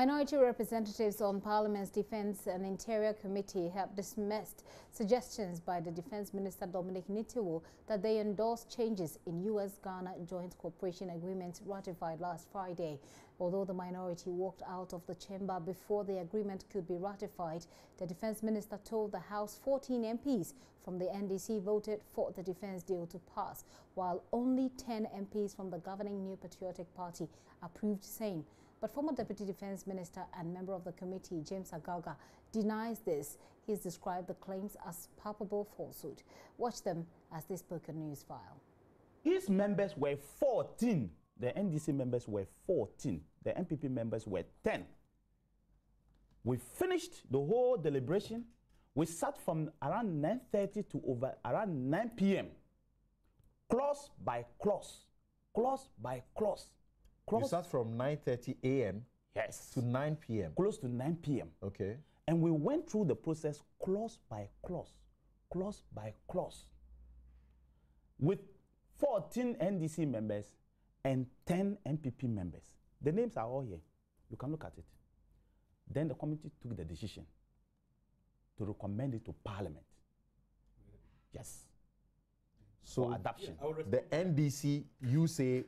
Minority representatives on Parliament's Defence and Interior Committee have dismissed suggestions by the Defence Minister Dominic Nitiwo that they endorse changes in US-Ghana Joint Cooperation Agreement ratified last Friday. Although the minority walked out of the chamber before the agreement could be ratified, the Defence Minister told the House 14 MPs from the NDC voted for the defence deal to pass, while only 10 MPs from the governing New Patriotic Party approved same. But former Deputy Defence Minister and member of the committee, James Agalga, denies this. He has described the claims as palpable falsehood. Watch them as they spoke on News File. His members were 14. The NDC members were 14. The MPP members were 10. We finished the whole deliberation. We sat from around 9:30 to around 9 p.m. Clause by clause, clause by clause. You sat from 9:30 a.m. Yes. to 9 p.m. Close to 9 p.m. Okay. And we went through the process clause by clause, clause by clause, with 14 NDC members and 10 MPP members. The names are all here. You can look at it. Then the committee took the decision to recommend it to Parliament. Yes. So for adoption. Yeah, the NDC, you say,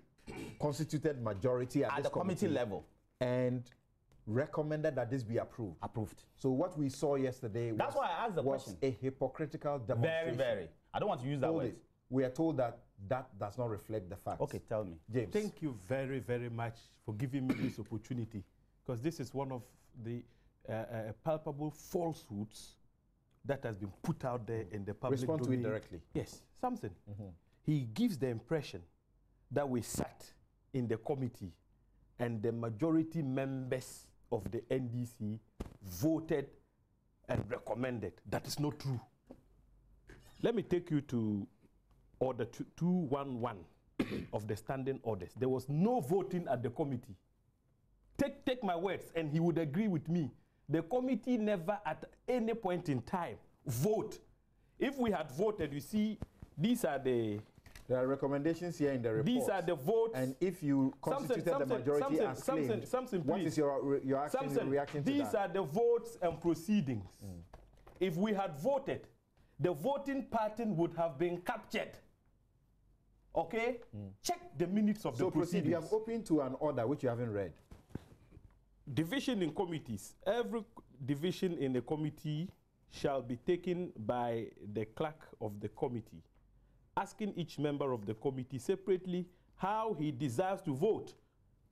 constituted majority at the committee level and recommended that this be approved. Approved. So what we saw yesterday That's why I asked the was question. A hypocritical demonstration. Very. I don't want to use that word. We are told that that does not reflect the facts. Okay, tell me. James. Thank you very, very much for giving me this opportunity, because this is one of the palpable falsehoods that has been put out there in the public Respond domain. to it directly. Yes, something. He gives the impression that we sat in the committee and the majority members of the NDC voted and recommended. That is not true. Let me take you to Order 211 of the standing orders. There was no voting at the committee. Take my words, and he would agree with me. The committee never at any point in time vote. If we had voted, you see, these are the... There are recommendations here in the report. These are the votes. And if you constituted the majority as claimed, what is your action in reaction to that? These are the votes and proceedings. If we had voted, the voting pattern would have been captured. Okay? Check the minutes of the proceedings. So proceed. You have opened to an order which you haven't read. Division in committees. Every division in the committee shall be taken by the clerk of the committee, asking each member of the committee separately how he desires to vote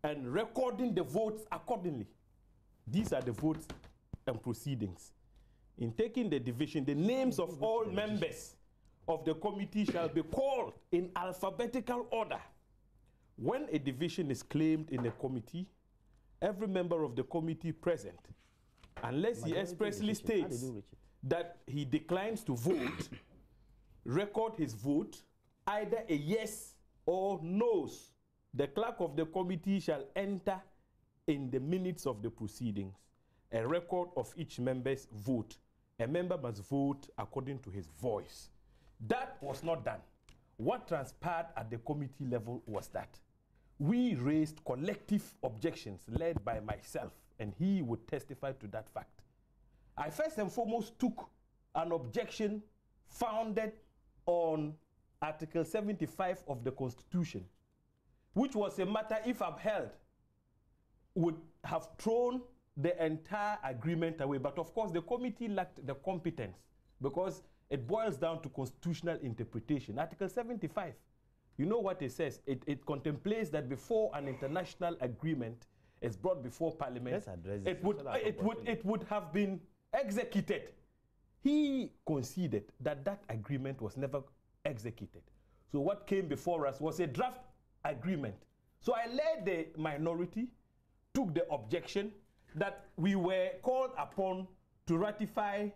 and recording the votes accordingly. These are the votes and proceedings. In taking the division, the names of all members of the committee shall be called in alphabetical order. When a division is claimed in a committee, every member of the committee present, unless he expressly states that he declines to vote, record his vote, either a yes or no's. The clerk of the committee shall enter in the minutes of the proceedings a record of each member's vote. A member must vote according to his voice. That was not done. What transpired at the committee level was that we raised collective objections led by myself, and he would testify to that fact. I first and foremost took an objection founded on Article 75 of the Constitution, which was a matter, if upheld, would have thrown the entire agreement away. But of course, the committee lacked the competence, because it boils down to constitutional interpretation. Article 75, you know what it says? It contemplates that before an international agreement is brought before Parliament, it would have been executed. He conceded that that agreement was never executed. So what came before us was a draft agreement. So I led the minority, took the objection that we were called upon to ratify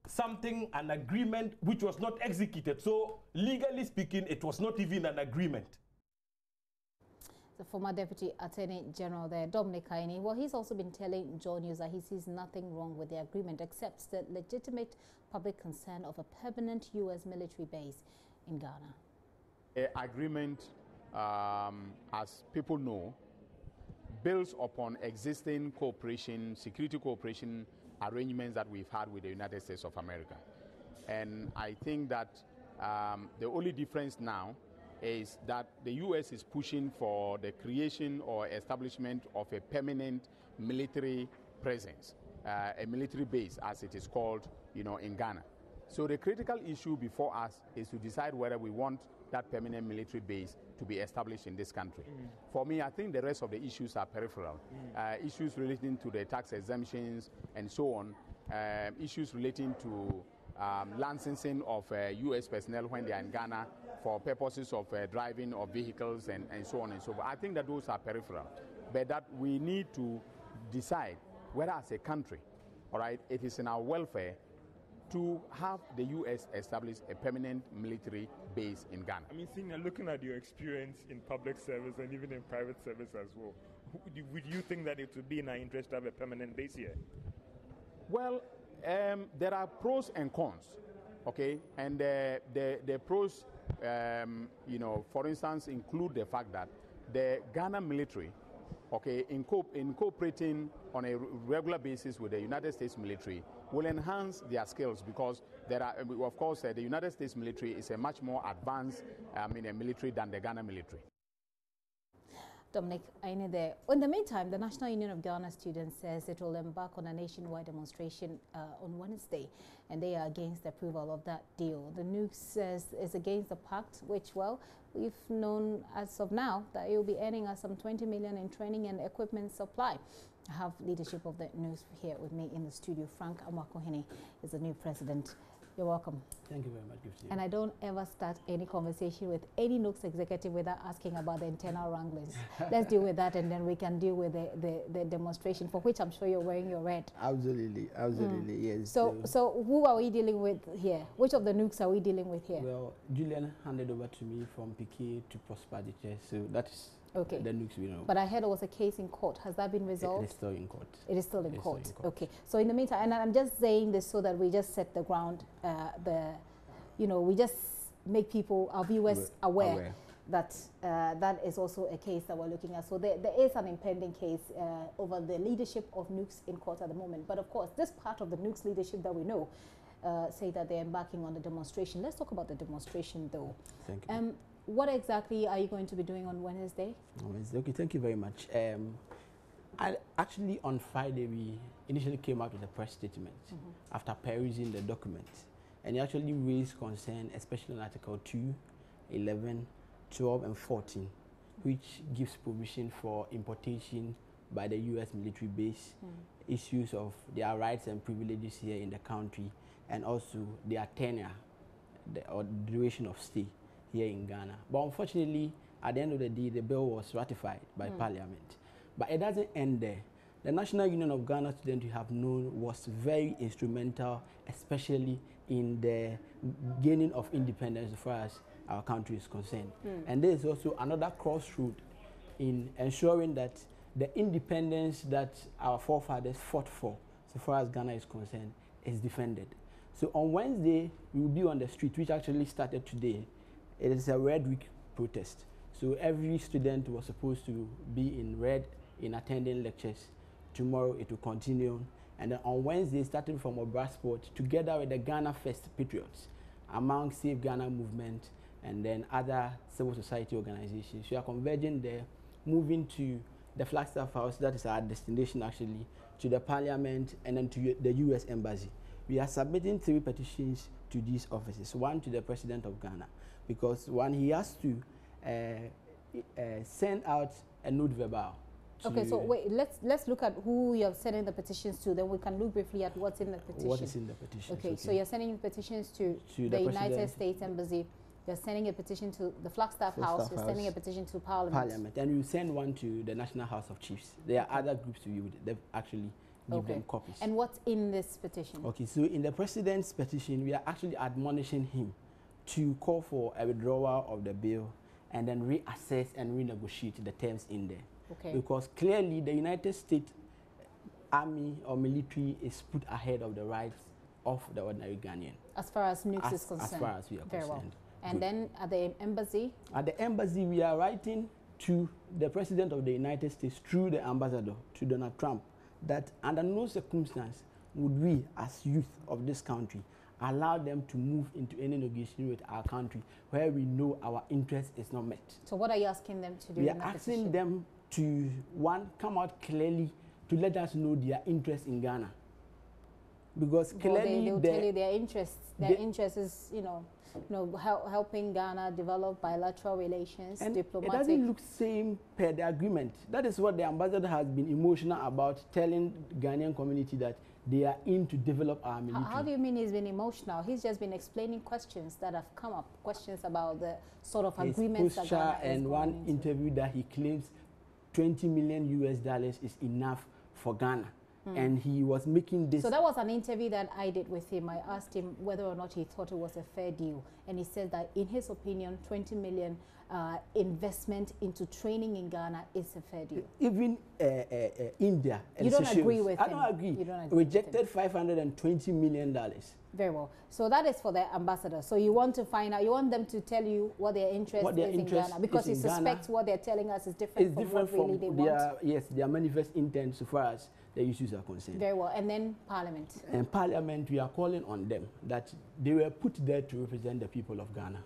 something, an agreement which was not executed. So legally speaking, it was not even an agreement. The former Deputy Attorney General there, Dominic Kaini, well, he's also been telling JoyNews that he sees nothing wrong with the agreement except the legitimate public concern of a permanent U.S. military base in Ghana. The agreement, as people know, builds upon existing cooperation, security cooperation arrangements that we've had with the United States of America. And I think that the only difference now is that the U.S. is pushing for the creation or establishment of a permanent military presence, a military base, as it is called, in Ghana. So the critical issue before us is to decide whether we want that permanent military base to be established in this country. For me, I think the rest of the issues are peripheral. Issues relating to the tax exemptions and so on, issues relating to licensing of U.S. personnel when they are in Ghana for purposes of driving of vehicles and so on and so forth. I think that those are peripheral, but that we need to decide whether as a country, all right, it is in our welfare to have the U.S. establish a permanent military base in Ghana. I mean, looking at your experience in public service and even in private service as well, would you think that it would be in our interest to have a permanent base here? Well, there are pros and cons, okay? And the pros, for instance, include the fact that the Ghana military, okay, in cooperating on a regular basis with the United States military, will enhance their skills, because there are, of course, the United States military is a much more advanced military than the Ghana military. Dominic, there. In the meantime, the National Union of Ghana Students says it will embark on a nationwide demonstration on Wednesday, and they are against the approval of that deal. The NUC says it's against the pact, which, well, we've known as of now that it will be earning us some 20 million in training and equipment supply. I have leadership of the news here with me in the studio. Frank Amakohene is the new president. You're welcome. Thank you very much, Gifty. And I don't ever start any conversation with any NUC's executive without asking about the internal wranglings. Let's deal with that, and then we can deal with the demonstration, for which I'm sure you're wearing your red. Absolutely, yes. So who are we dealing with here? Which of the NUCs are we dealing with here? Well, Julian handed over to me from PK to Prosper the chair, so that is okay. The NUCs we know. But I heard there was a case in court. Has that been resolved? It is still in court. It is still in court. Okay. So in the meantime, and I'm just saying this so that we just set the ground, we just make people, our viewers, aware that that is also a case that we're looking at. So there is an impending case over the leadership of NUCs in court at the moment. But of course, this part of the NUCs leadership that we know say that they're embarking on the demonstration. Let's talk about the demonstration, though. Thank you. What exactly are you going to be doing on Wednesday? Okay, thank you very much. Actually, on Friday, we initially came out with a press statement after perusing the documents. And it actually raised concern, especially on Article 2, 11, 12, and 14, which gives provision for importation by the U.S. military base, issues of their rights and privileges here in the country, and also their tenure or duration of stay here in Ghana. But unfortunately, at the end of the day, the bill was ratified by Parliament. But it doesn't end there. The National Union of Ghana Students, you have known, was very instrumental, especially in the gaining of independence as far as our country is concerned. And there is also another crossroad in ensuring that the independence that our forefathers fought for, so far as Ghana is concerned, is defended. So on Wednesday, we will be on the street, which actually started today. It is a Red Week protest. So every student was supposed to be in red in attending lectures. Tomorrow it will continue. And then on Wednesday, starting from Obrasport, together with the Ghana First Patriots, among Save Ghana Movement, and then other civil society organizations, we are converging there, moving to the Flagstaff House, that is our destination actually, to the Parliament, and then to the U.S. Embassy. We are submitting 3 petitions to these offices, one to the President of Ghana, because one, he has to send out a note verbal. Okay, so wait, let's look at who you're sending the petitions to, then we can look briefly at what's in the petition. What is in the petition? Okay, so you're sending petitions to the United States Embassy, you're sending a petition to the Flagstaff House, you're sending a petition to Parliament. And you send one to the National House of Chiefs. There are other groups to you, they've actually give them copies. And what's in this petition? Okay, so in the President's petition, we are actually admonishing him to call for a withdrawal of the bill and then reassess and renegotiate the terms in there. Okay. Because clearly the United States Army or military is put ahead of the rights of the ordinary Ghanaian. As far as NUCs is concerned? As far as we are concerned. Well. And then at the embassy? At the embassy, we are writing to the President of the United States through the ambassador to Donald Trump that under no circumstance would we, as youth of this country, allow them to move into any negotiation with our country where we know our interest is not met. So what are you asking them to do? We are asking them to, one, come out clearly to let us know their interest in Ghana. Because clearly they'll tell you their interests. Their interest is, helping Ghana develop bilateral relations, and diplomatic. It doesn't look same per the agreement. That is what the ambassador has been emotional about, telling Ghanaian community that they are in to develop our military. How do you mean he's been emotional? He's just been explaining questions that have come up, questions about the sort of agreements that Ghana is and one into. Interview that he claims $20 million US is enough for Ghana. And he was making this. So that was an interview that I did with him. I asked him whether or not he thought it was a fair deal. And he said that in his opinion, 20 million investment into training in Ghana is a fair deal. Even India. You don't agree with him? I don't agree. You don't agree. Rejected $520 million. Very well. So that is for the ambassador. So you want to find out, you want them to tell you what their interest is in Ghana, because you suspect what they're telling us is different from what really they want. Yes, their manifest intent so far as the issues are concerned. Very well. And then Parliament. And Parliament, we are calling on them that they were put there to represent the people of Ghana.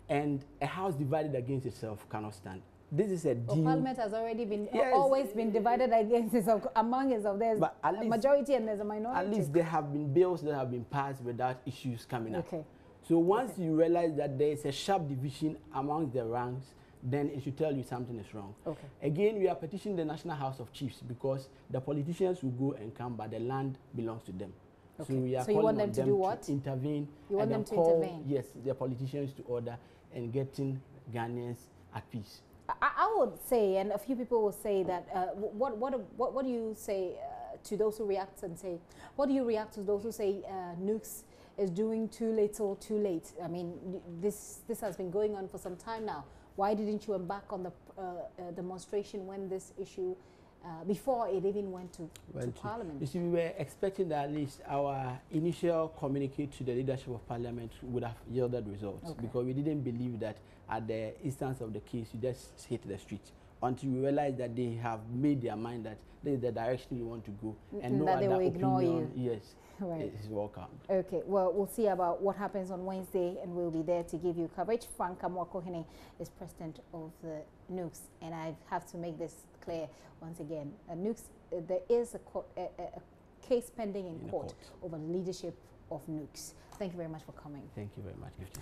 And a house divided against itself cannot stand. This is a deal. Parliament has already been always been divided against itself, among itself. There's a majority and there's a minority. At least there have been bills that have been passed without issues coming up. Okay. So once you realize that there is a sharp division among the ranks, then it should tell you something is wrong. Okay. Again, we are petitioning the National House of Chiefs because the politicians will go and come, but the land belongs to them. Okay. So we are calling you want them to do what? To intervene. You want them to intervene? Yes, the politicians to order and getting Ghanaians at peace. I would say, and a few people will say that, what do you say to those who react and say, what do you react to those who say nukes is doing too little, too late? I mean, this has been going on for some time now. Why didn't you embark on the demonstration when this issue, before it even went to Parliament? You see, we were expecting that at least our initial communique to the leadership of Parliament would have yielded results, because we didn't believe that at the instance of the case, you just hit the street, until we realized that they have made their mind that this is the direction we want to go, and no that they other will ignore opinion, you. yes, right. is welcome. Okay, well, we'll see about what happens on Wednesday, and we'll be there to give you coverage. Frank Amwakohene is president of the nukes, and I have to make this clear once again. Nukes, there is a case pending in court over leadership of nukes. Thank you very much for coming. Thank you very much, Gifty.